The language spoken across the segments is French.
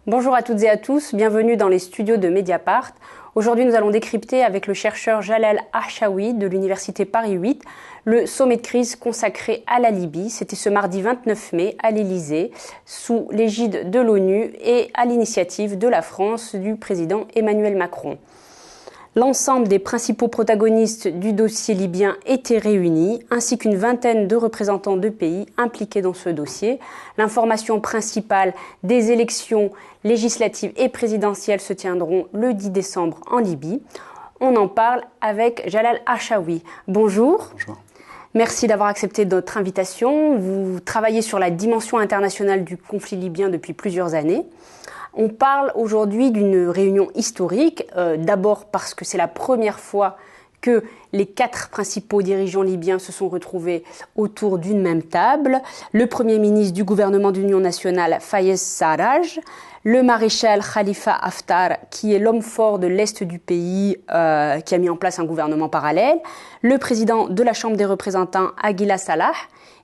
Bonjour à toutes et à tous, bienvenue dans les studios de Mediapart. Aujourd'hui, nous allons décrypter avec le chercheur Jalal Achaoui de l'Université Paris 8 le sommet de crise consacré à la Libye. C'était ce mardi 29 mai à l'Élysée, sous l'égide de l'ONU et à l'initiative de la France du président Emmanuel Macron. L'ensemble des principaux protagonistes du dossier libyen étaient réunis, ainsi qu'une vingtaine de représentants de pays impliqués dans ce dossier. L'information principale des élections législatives et présidentielles se tiendront le 10 décembre en Libye. On en parle avec Jalal Achaoui. Bonjour. Bonjour. Merci d'avoir accepté notre invitation. Vous travaillez sur la dimension internationale du conflit libyen depuis plusieurs années. On parle aujourd'hui d'une réunion historique, d'abord parce que c'est la première fois que les 4 principaux dirigeants libyens se sont retrouvés autour d'une même table. Le Premier ministre du gouvernement d'union nationale, Fayez Sarraj, le maréchal Khalifa Haftar, qui est l'homme fort de l'Est du pays, qui a mis en place un gouvernement parallèle, le président de la Chambre des représentants, Aguila Salah,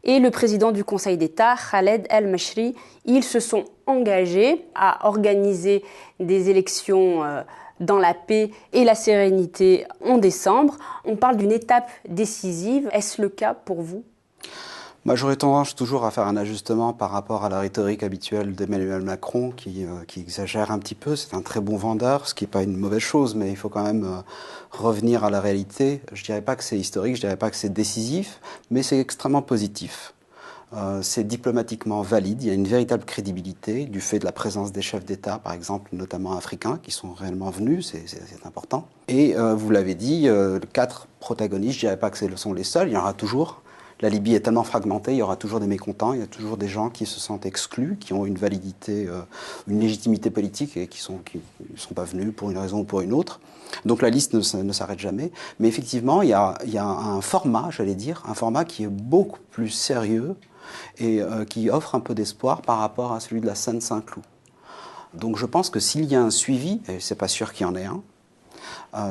et le président du Conseil d'État, Khaled El-Mashri. Ils se sont engagés à organiser des élections dans la paix et la sérénité en décembre. On parle d'une étape décisive. Est-ce le cas pour vous ? J'aurais tendance toujours à faire un ajustement par rapport à la rhétorique habituelle d'Emmanuel Macron qui exagère un petit peu. C'est un très bon vendeur, ce qui n'est pas une mauvaise chose, mais il faut quand même revenir à la réalité. Je ne dirais pas que c'est historique, je ne dirais pas que c'est décisif, mais c'est extrêmement positif. C'est diplomatiquement valide, il y a une véritable crédibilité du fait de la présence des chefs d'État, par exemple, notamment africains, qui sont réellement venus, c'est important. Et vous l'avez dit, 4 protagonistes, je ne dirais pas que ce sont les seuls, il y en aura toujours. La Libye est tellement fragmentée, il y aura toujours des mécontents, il y a toujours des gens qui se sentent exclus, qui ont une validité, une légitimité politique et qui ne sont pas venus pour une raison ou pour une autre. Donc la liste ne s'arrête jamais. Mais effectivement, il y a un format, j'allais dire, un format qui est beaucoup plus sérieux et qui offre un peu d'espoir par rapport à celui de la Seine-Saint-Cloud. Donc je pense que s'il y a un suivi, et c'est pas sûr qu'il y en ait un,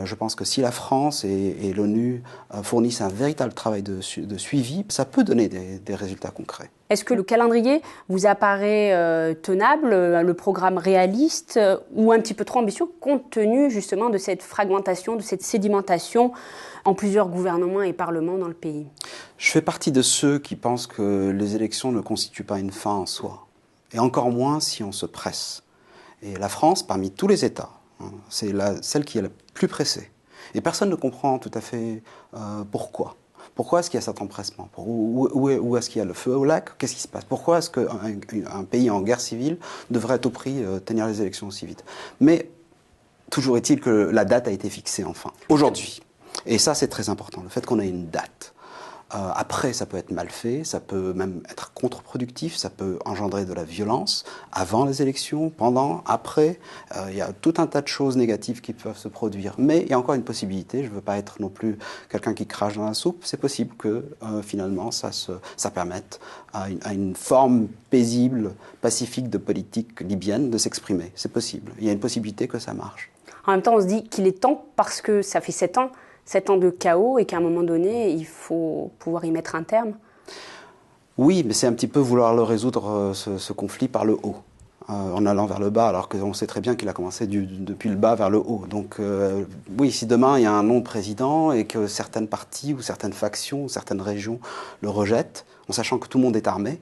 je pense que si la France et l'ONU fournissent un véritable travail de suivi, ça peut donner des résultats concrets. Est-ce que le calendrier vous apparaît tenable, le programme réaliste ou un petit peu trop ambitieux, compte tenu justement de cette fragmentation, de cette sédimentation en plusieurs gouvernements et parlements dans le pays ? Je fais partie de ceux qui pensent que les élections ne constituent pas une fin en soi, et encore moins si on se presse. Et la France, parmi tous les États, c'est celle qui est la plus pressée. Et personne ne comprend tout à fait pourquoi. Pourquoi est-ce qu'il y a cet empressement ? Où est-ce qu'il y a le feu au lac ? Qu'est-ce qui se passe ? Pourquoi est-ce qu'un pays en guerre civile devrait à tout prix tenir les élections aussi vite ? Mais toujours est-il que la date a été fixée enfin, aujourd'hui. Et ça, c'est très important, le fait qu'on ait une date. Après, ça peut être mal fait, ça peut même être contre-productif, ça peut engendrer de la violence avant les élections, pendant, après. Il y a tout un tas de choses négatives qui peuvent se produire. Mais il y a encore une possibilité, je ne veux pas être non plus quelqu'un qui crache dans la soupe, c'est possible que finalement ça permette à une forme paisible, pacifique de politique libyenne de s'exprimer. C'est possible, il y a une possibilité que ça marche. En même temps, on se dit qu'il est temps parce que ça fait 7 ans de chaos et qu'à un moment donné, il faut pouvoir y mettre un terme. Oui, mais c'est un petit peu vouloir le résoudre, ce conflit, par le haut, en allant vers le bas, alors qu'on sait très bien qu'il a commencé depuis le bas vers le haut. Donc oui, si demain il y a un non-président et que certaines parties ou certaines factions ou certaines régions le rejettent, en sachant que tout le monde est armé,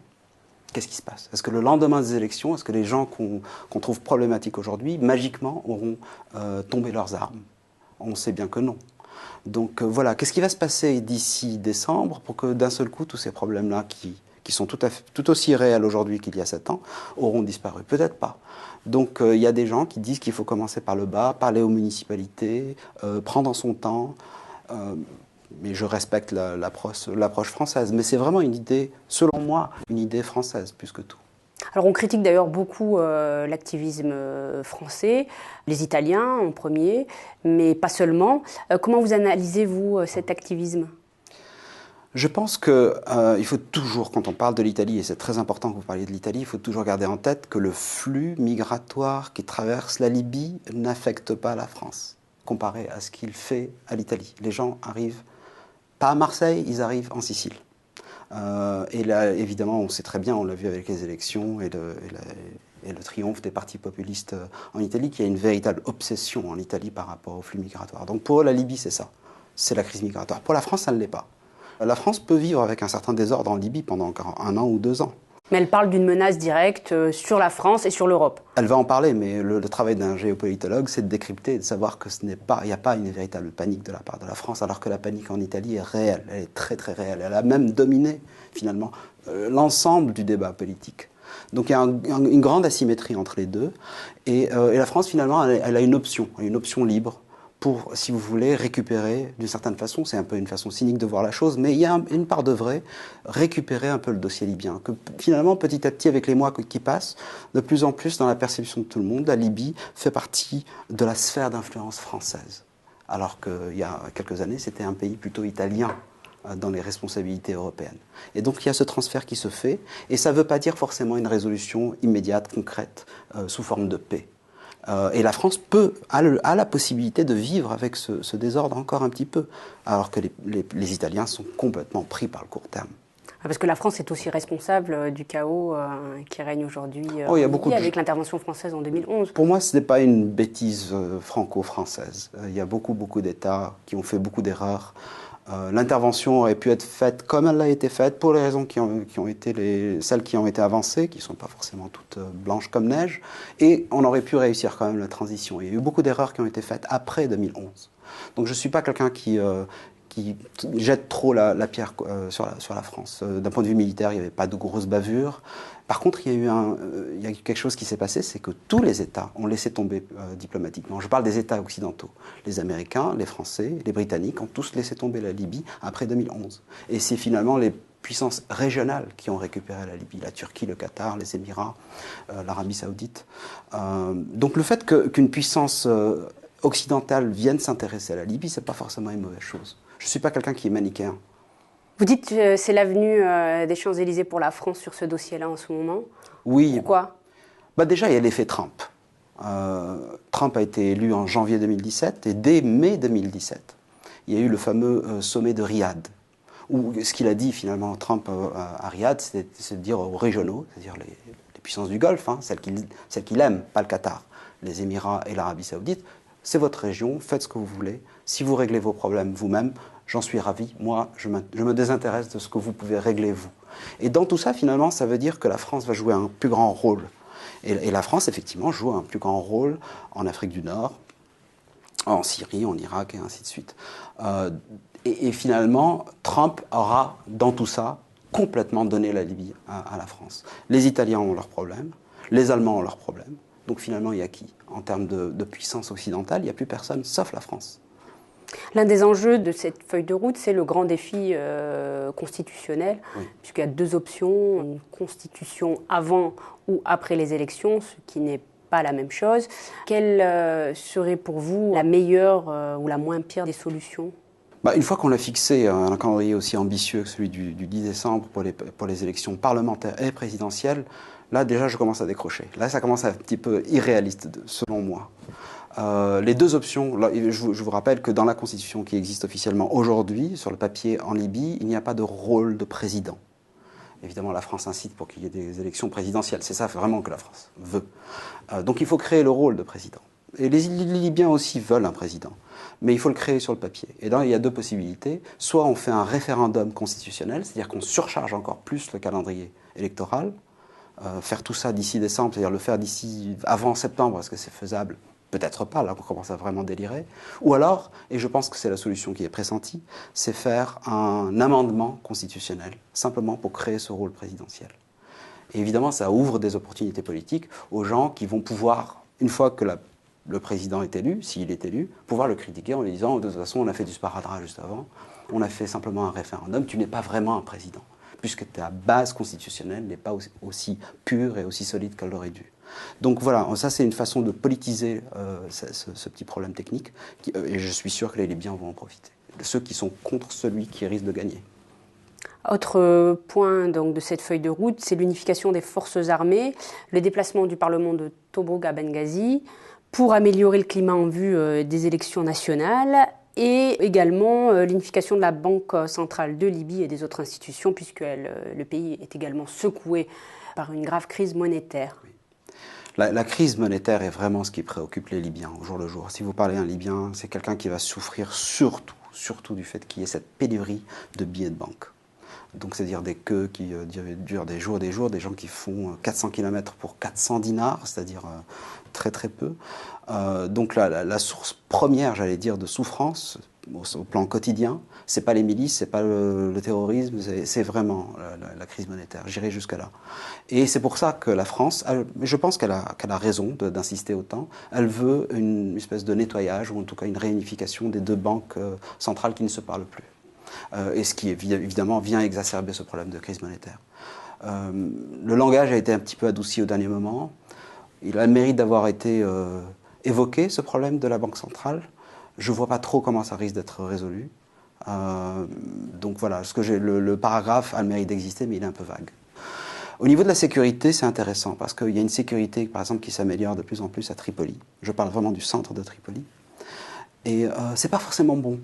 qu'est-ce qui se passe ? Est-ce que le lendemain des élections, est-ce que les gens qu'on trouve problématiques aujourd'hui, magiquement, auront tombé leurs armes ? On sait bien que non. Donc voilà, qu'est-ce qui va se passer d'ici décembre pour que d'un seul coup, tous ces problèmes-là qui sont tout aussi réels aujourd'hui qu'il y a 7 ans, auront disparu ? Peut-être pas. Donc il y a des gens qui disent qu'il faut commencer par le bas, parler aux municipalités, prendre son temps. Mais je respecte l'approche française. Mais c'est vraiment une idée, selon moi, une idée française plus que tout. Alors on critique d'ailleurs beaucoup l'activisme français, les Italiens en premier, mais pas seulement. Comment vous analysez-vous cet activisme ? Je pense qu'il faut toujours, quand on parle de l'Italie, et c'est très important que vous parliez de l'Italie, il faut toujours garder en tête que le flux migratoire qui traverse la Libye n'affecte pas la France, comparé à ce qu'il fait à l'Italie. Les gens arrivent pas à Marseille, ils arrivent en Sicile. Et là, évidemment, on sait très bien, on l'a vu avec les élections et et le triomphe des partis populistes en Italie, qu'il y a une véritable obsession en Italie par rapport aux flux migratoires. Donc pour eux, la Libye, c'est ça. C'est la crise migratoire. Pour la France, ça ne l'est pas. La France peut vivre avec un certain désordre en Libye pendant encore 1 an ou 2 ans. Mais elle parle d'une menace directe sur la France et sur l'Europe. Elle va en parler, mais le travail d'un géopolitologue, c'est de décrypter et de savoir que il n'y a pas une véritable panique de la part de la France, alors que la panique en Italie est réelle, elle est très très réelle. Elle a même dominé, finalement, l'ensemble du débat politique. Donc il y a une grande asymétrie entre les deux, et la France, finalement, elle a une option libre, pour, si vous voulez, récupérer, d'une certaine façon, c'est un peu une façon cynique de voir la chose, mais il y a une part de vrai, récupérer un peu le dossier libyen. Que finalement, petit à petit, avec les mois qui passent, de plus en plus, dans la perception de tout le monde, la Libye fait partie de la sphère d'influence française. Alors qu'il y a quelques années, c'était un pays plutôt italien dans les responsabilités européennes. Et donc il y a ce transfert qui se fait, et ça ne veut pas dire forcément une résolution immédiate, concrète, sous forme de paix. Et la France a la possibilité de vivre avec ce désordre encore un petit peu, alors que les Italiens sont complètement pris par le court terme. Parce que la France est aussi responsable du chaos qui règne aujourd'hui avec l'intervention française en 2011. Pour moi, ce n'est pas une bêtise franco-française. Il y a beaucoup d'États qui ont fait beaucoup d'erreurs. L'intervention aurait pu être faite comme elle a été faite pour les raisons celles qui ont été avancées, qui ne sont pas forcément toutes blanches comme neige, et on aurait pu réussir quand même la transition. Il y a eu beaucoup d'erreurs qui ont été faites après 2011. Donc je ne suis pas quelqu'un qui jette trop la pierre sur la France. D'un point de vue militaire, il n'y avait pas de grosses bavures. Par contre, il y a eu quelque chose qui s'est passé, c'est que tous les États ont laissé tomber diplomatiquement. Je parle des États occidentaux. Les Américains, les Français, les Britanniques ont tous laissé tomber la Libye après 2011. Et c'est finalement les puissances régionales qui ont récupéré la Libye, la Turquie, le Qatar, les Émirats, l'Arabie Saoudite. Donc le fait qu'une puissance occidentale vienne s'intéresser à la Libye, c'est pas forcément une mauvaise chose. Je ne suis pas quelqu'un qui est manichéen. Vous dites que c'est l'avenue des Champs-Élysées pour la France sur ce dossier-là en ce moment. Oui. Pourquoi ? Déjà, il y a l'effet Trump. Trump a été élu en janvier 2017 et dès mai 2017, il y a eu le fameux sommet de Riyad, où ce qu'il a dit finalement Trump à Riyad, c'est de dire aux régionaux, c'est-à-dire les puissances du Golfe, celles qu'il aime, pas le Qatar, les Émirats et l'Arabie Saoudite, c'est votre région, faites ce que vous voulez. Si vous réglez vos problèmes vous-même, j'en suis ravi. Moi, je me désintéresse de ce que vous pouvez régler vous. Et dans tout ça, finalement, ça veut dire que la France va jouer un plus grand rôle. Et la France, effectivement, joue un plus grand rôle en Afrique du Nord, en Syrie, en Irak, et ainsi de suite. Et finalement, Trump aura, dans tout ça, complètement donné la Libye à la France. Les Italiens ont leurs problèmes, les Allemands ont leurs problèmes. Donc finalement, il y a qui ? En termes de puissance occidentale, il n'y a plus personne, sauf la France. L'un des enjeux de cette feuille de route, c'est le grand défi constitutionnel, oui. Puisqu'il y a 2 options, une constitution avant ou après les élections, ce qui n'est pas la même chose. Quelle serait pour vous la meilleure ou la moins pire des solutions ? Une fois qu'on a fixé un calendrier aussi ambitieux que celui du 10 décembre pour les élections parlementaires et présidentielles, là déjà je commence à décrocher. Là ça commence à être un petit peu irréaliste selon moi. Les 2 options, là, je vous rappelle que dans la Constitution qui existe officiellement aujourd'hui, sur le papier en Libye, il n'y a pas de rôle de président. Évidemment, la France incite pour qu'il y ait des élections présidentielles. C'est ça vraiment que la France veut. Donc il faut créer le rôle de président. Et les Libyens aussi veulent un président. Mais il faut le créer sur le papier. Et là, il y a 2 possibilités. Soit on fait un référendum constitutionnel, c'est-à-dire qu'on surcharge encore plus le calendrier électoral. Faire tout ça d'ici décembre, c'est-à-dire le faire d'ici avant septembre, est-ce que c'est faisable ? Peut-être pas, là on commence à vraiment délirer. Ou alors, et je pense que c'est la solution qui est pressentie, c'est faire un amendement constitutionnel, simplement pour créer ce rôle présidentiel. Et évidemment, ça ouvre des opportunités politiques aux gens qui vont pouvoir, une fois que le président est élu, s'il est élu, pouvoir le critiquer en lui disant, de toute façon, on a fait du sparadrap juste avant, on a fait simplement un référendum, tu n'es pas vraiment un président, puisque ta base constitutionnelle n'est pas aussi pure et aussi solide qu'elle l'aurait dû. Donc voilà, ça c'est une façon de politiser ce petit problème technique, et je suis sûr que les Libyens vont en profiter. Ceux qui sont contre celui qui risque de gagner. Autre point donc, de cette feuille de route, c'est l'unification des forces armées, le déplacement du Parlement de Tobrouk à Benghazi pour améliorer le climat en vue des élections nationales et également l'unification de la Banque centrale de Libye et des autres institutions puisque le pays est également secoué par une grave crise monétaire. Oui. La crise monétaire est vraiment ce qui préoccupe les Libyens au jour le jour. Si vous parlez à un Libyen, c'est quelqu'un qui va souffrir surtout du fait qu'il y ait cette pénurie de billets de banque. Donc c'est-à-dire des queues qui durent des jours, des gens qui font 400 km pour 400 dinars, c'est-à-dire très très peu. Donc la source première, j'allais dire, de souffrance au plan quotidien, c'est pas les milices, c'est pas le terrorisme, c'est vraiment la crise monétaire. J'irai jusqu'à là. Et c'est pour ça que la France, je pense qu'elle a raison d'insister autant. Elle veut une espèce de nettoyage ou en tout cas une réunification des deux banques centrales qui ne se parlent plus. Et ce qui évidemment vient exacerber ce problème de crise monétaire. Le langage a été un petit peu adouci au dernier moment. Il a le mérite d'avoir été évoqué, ce problème de la Banque centrale. Je ne vois pas trop comment ça risque d'être résolu. Donc voilà, le paragraphe a le mérite d'exister, mais il est un peu vague. Au niveau de la sécurité, c'est intéressant, parce qu'il y a une sécurité, par exemple, qui s'améliore de plus en plus à Tripoli. Je parle vraiment du centre de Tripoli. Et ce n'est pas forcément bon,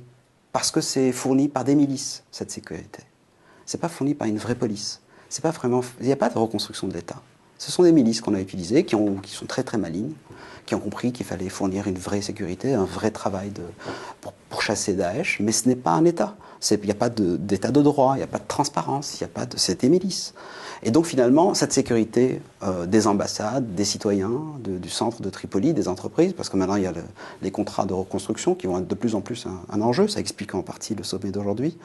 parce que c'est fourni par des milices, cette sécurité. Ce n'est pas fourni par une vraie police. Il n'y a pas de reconstruction de l'État. Ce sont des milices qu'on a utilisées, qui sont très très malignes, qui ont compris qu'il fallait fournir une vraie sécurité, un vrai travail pour chasser Daesh, mais ce n'est pas un État. Il n'y a pas d'État de droit, il n'y a pas de transparence, c'est des milices. Et donc finalement, cette sécurité des ambassades, des citoyens, du centre de Tripoli, des entreprises, parce que maintenant il y a les contrats de reconstruction qui vont être de plus en plus un enjeu, ça explique en partie le sommet d'aujourd'hui,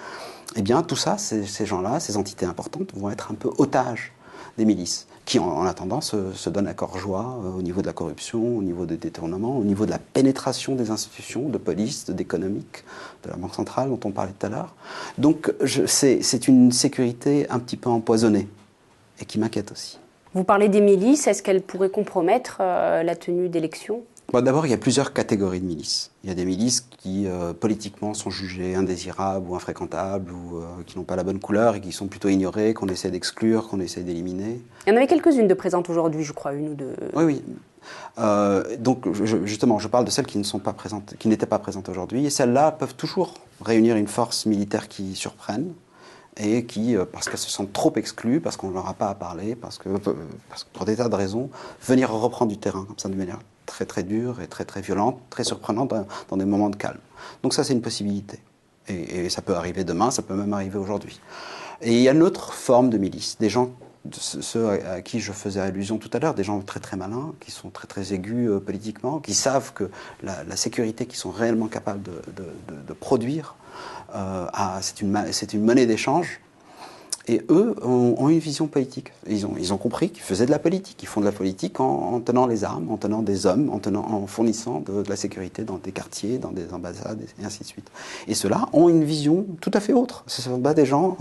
eh bien tout ça, ces gens-là, ces entités importantes vont être un peu otages des milices, qui en attendant se donnent à corps joie au niveau de la corruption, au niveau des détournements, au niveau de la pénétration des institutions, de police, d'économique, de la Banque centrale dont on parlait tout à l'heure. Donc c'est une sécurité un petit peu empoisonnée et qui m'inquiète aussi. Vous parlez des milices, est-ce qu'elles pourraient compromettre la tenue d'élections ? Bon, d'abord, il y a plusieurs catégories de milices. Il y a des milices qui, politiquement, sont jugées indésirables ou infréquentables ou qui n'ont pas la bonne couleur et qui sont plutôt ignorées, qu'on essaie d'exclure, qu'on essaie d'éliminer. Il y en avait quelques-unes de présentes aujourd'hui, je crois, une ou deux. Oui. Donc, justement, je parle de celles qui n'étaient pas présentes aujourd'hui. Et celles-là peuvent toujours réunir une force militaire qui surprenne et qui, parce qu'elles se sentent trop exclues, parce qu'on ne leur a pas à parler, parce que pour des tas de raisons, venir reprendre du terrain comme ça de manière très très dure et très très violente, très surprenante dans des moments de calme. Donc ça, c'est une possibilité. Et ça peut arriver demain, ça peut même arriver aujourd'hui. Et il y a une autre forme de milice, des gens, ceux à qui je faisais allusion tout à l'heure, des gens très très malins, qui sont très très aigus politiquement, qui savent que la sécurité qu'ils sont réellement capables de produire, c'est une monnaie d'échange. Et eux ont une vision politique. Ils ont compris qu'ils faisaient de la politique. Ils font de la politique en tenant les armes, en tenant des hommes, en fournissant de la sécurité dans des quartiers, dans des ambassades, et ainsi de suite. Et ceux-là ont une vision tout à fait autre. Ce ne sont pas des gens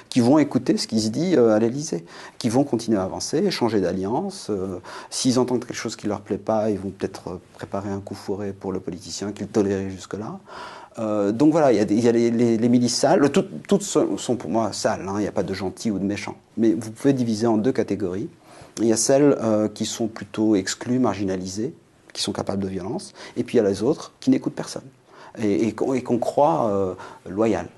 qui vont écouter ce qui se dit à l'Élysée, qui vont continuer à avancer, changer d'alliance. S'ils entendent quelque chose qui ne leur plaît pas, ils vont peut-être préparer un coup fourré pour le politicien qu'ils toléraient jusque-là. Donc voilà, il y a les milices sales. Toutes sont pour moi sales, hein, il n'y a pas de gentils ou de méchants. Mais vous pouvez diviser en deux catégories. Il y a celles qui sont plutôt exclues, marginalisées, qui sont capables de violence. Et puis il y a les autres qui n'écoutent personne et qu'on croit loyales.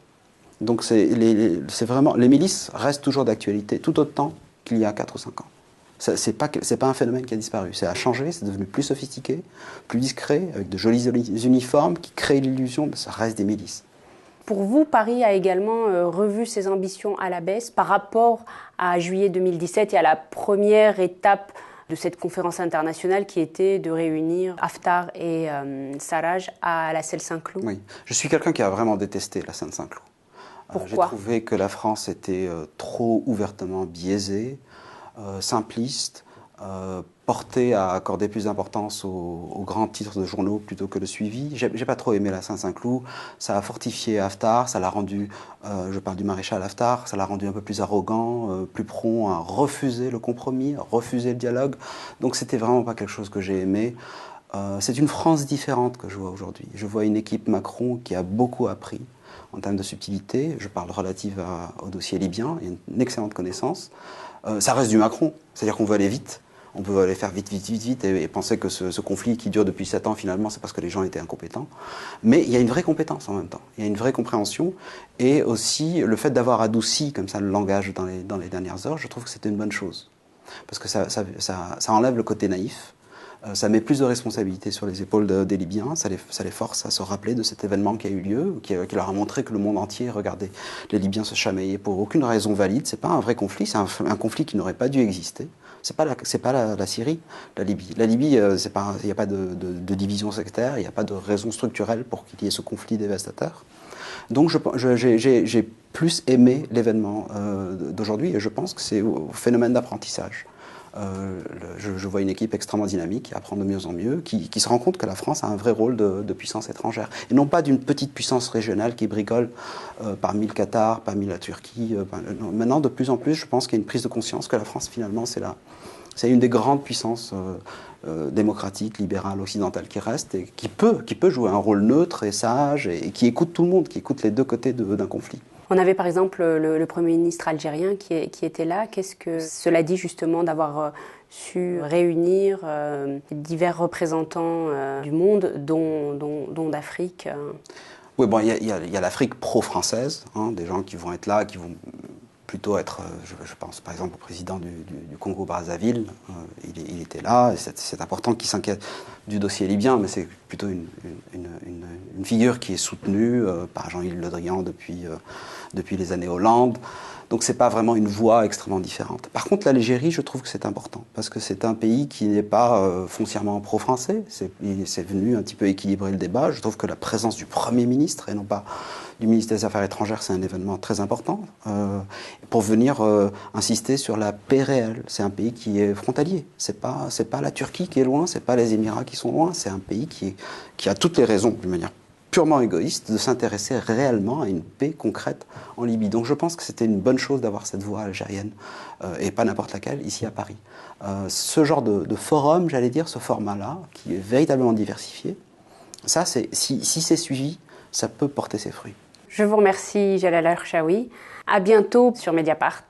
Donc c'est vraiment, les milices restent toujours d'actualité tout autant qu'il y a 4 ou 5 ans. C'est pas un phénomène qui a disparu. Ça a changé, c'est devenu plus sophistiqué, plus discret, avec de jolis uniformes qui créent l'illusion, mais ça reste des milices. Pour vous, Paris a également revu ses ambitions à la baisse par rapport à juillet 2017 et à la première étape de cette conférence internationale qui était de réunir Haftar et Sarraj à la Celle-Saint-Cloud. Oui, je suis quelqu'un qui a vraiment détesté la Celle-Saint-Cloud. Pourquoi ? J'ai trouvé que la France était trop ouvertement biaisée, simpliste, porté à accorder plus d'importance aux grands titres de journaux plutôt que le suivi. J'ai pas trop aimé la Celle-Saint-Cloud. Ça a fortifié Haftar, ça l'a rendu, je parle du maréchal Haftar, ça l'a rendu un peu plus arrogant, plus prompt à refuser le compromis, à refuser le dialogue. Donc c'était vraiment pas quelque chose que j'ai aimé. C'est une France différente que je vois aujourd'hui. Je vois une équipe Macron qui a beaucoup appris en termes de subtilité. Je parle relative au dossier libyen, il y a une excellente connaissance. Ça reste du Macron, c'est-à-dire qu'on veut aller vite, on peut aller faire vite et penser que ce conflit qui dure depuis 7 ans, finalement, c'est parce que les gens étaient incompétents. Mais il y a une vraie compétence en même temps, il y a une vraie compréhension, et aussi le fait d'avoir adouci comme ça le langage dans les dernières heures, je trouve que c'était une bonne chose. parce que ça enlève le côté naïf. Ça met plus de responsabilités sur les épaules des Libyens, ça les force à se rappeler de cet événement qui a eu lieu, qui leur a montré que le monde entier regardait les Libyens se chamailler pour aucune raison valide. C'est pas un vrai conflit, c'est un conflit qui n'aurait pas dû exister. C'est pas la Syrie, la Libye. La Libye, il n'y a pas de division sectaire, il n'y a pas de raison structurelle pour qu'il y ait ce conflit dévastateur. Donc j'ai plus aimé l'événement d'aujourd'hui et je pense que c'est au phénomène d'apprentissage. Je vois une équipe extrêmement dynamique qui apprend de mieux en mieux, qui se rend compte que la France a un vrai rôle de puissance étrangère. Et non pas d'une petite puissance régionale qui bricole parmi le Qatar, parmi la Turquie. Maintenant, de plus en plus, je pense qu'il y a une prise de conscience que la France, finalement, c'est une des grandes puissances démocratiques, libérales, occidentales qui reste et qui peut jouer un rôle neutre et sage et qui écoute tout le monde, qui écoute les deux côtés d'un conflit. On avait par exemple le Premier ministre algérien qui était là. Qu'est-ce que cela dit justement d'avoir su réunir divers représentants du monde, dont d'Afrique? Oui, bon, il y a l'Afrique pro-française, hein, des gens qui vont être là, qui vont plutôt être, je pense par exemple au président du Congo-Brazzaville, il était là, et c'est important qu'il s'inquiète du dossier libyen, mais c'est plutôt une figure qui est soutenue par Jean-Yves Le Drian depuis les années Hollande. Donc c'est pas vraiment une voix extrêmement différente. Par contre, l'Algérie, je trouve que c'est important, parce que c'est un pays qui n'est pas foncièrement pro-français, c'est venu un petit peu équilibrer le débat. Je trouve que la présence du Premier ministre, et non pas du ministre des Affaires étrangères, c'est un événement très important, pour venir insister sur la paix réelle. C'est un pays qui est frontalier, c'est pas la Turquie qui est loin, c'est pas les Émirats qui sont loin, c'est un pays qui a toutes les raisons, d'une manière purement égoïste, de s'intéresser réellement à une paix concrète en Libye. Donc je pense que c'était une bonne chose d'avoir cette voix algérienne, et pas n'importe laquelle, ici à Paris. Ce genre de forum, j'allais dire, ce format-là, qui est véritablement diversifié, ça, si c'est suivi, ça peut porter ses fruits. Je vous remercie, Jalal Arshawi. À bientôt sur Mediapart.